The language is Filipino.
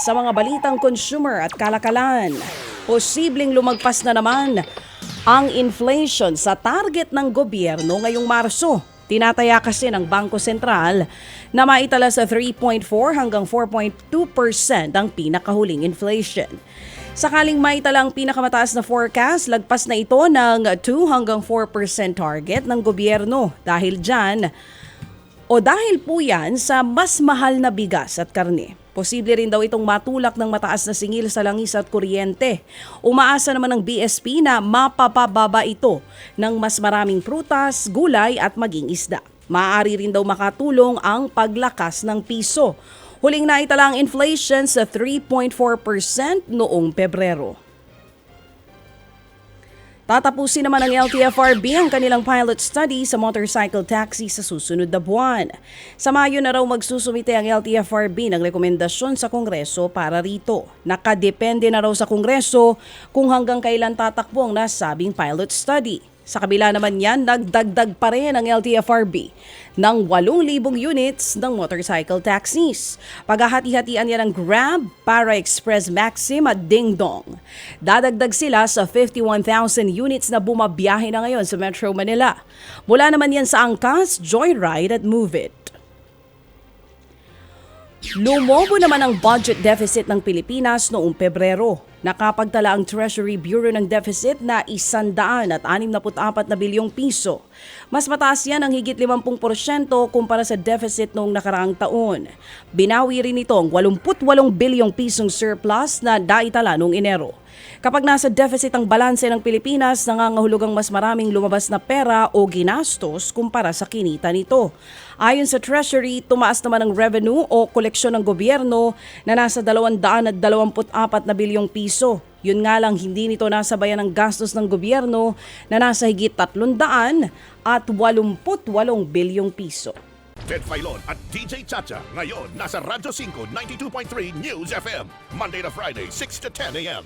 sa mga balitang consumer at kalakalan. Posibleng lumagpas na naman ang inflation sa target ng gobyerno ngayong Marso. Tinataya kasi ng Bangko Sentral na maitala sa 3.4 hanggang 4.2% ang pinakahuling inflation. Sakaling maitala ang pinakamataas na forecast, lagpas na ito ng 2 hanggang 4% target ng gobyerno. Dahil po yan sa mas mahal na bigas at karne. Posible rin daw itong matulak ng mataas na singil sa langis at kuryente. Umaasa naman ng BSP na mapapababa ito ng mas maraming prutas, gulay at maging isda. Maaari rin daw makatulong ang paglakas ng piso. Huling naitala ang inflation sa 3.4% noong Pebrero. Tatapusin naman ng LTFRB ang kanilang pilot study sa motorcycle taxi sa susunod na buwan. Sa Mayo na raw magsusumite ang LTFRB ng rekomendasyon sa Kongreso para rito. Nakadepende na raw sa Kongreso kung hanggang kailan tatakbo ang nasabing pilot study. Sa kabila naman yan, nagdagdag pa rin ang LTFRB ng 8,000 units ng motorcycle taxis. Paghahati-hatian yan ng Grab, Para Express Maxim at Ding Dong. Dadagdag sila sa 51,000 units na bumabiyahe na ngayon sa Metro Manila. Mula naman yan sa Angkas, Joyride at Move It. Lumobo naman ang budget deficit ng Pilipinas noong Pebrero. Nakapagtala ang Treasury Bureau ng deficit na 164 na bilyong piso. Mas mataas yan ang higit 50% kumpara sa deficit noong nakaraang taon. Binawi rin ito ang 88 bilyong pisong surplus na daitala noong Enero. Kapag nasa deficit ang balanse ng Pilipinas, nangangahulugang mas maraming lumabas na pera o ginastos kumpara sa kinita nito. Ayon sa Treasury, tumaas naman ang revenue o koleksyon ng gobyerno na nasa 224 na bilyong piso. Yun nga lang, hindi nito nasabayan ang gastos ng gobyerno na nasa higit 388 bilyong piso. Ted Filon at DJ Chacha ngayon nasa Radyo 5 92.3 News FM Monday to Friday 6 to 10 a.m.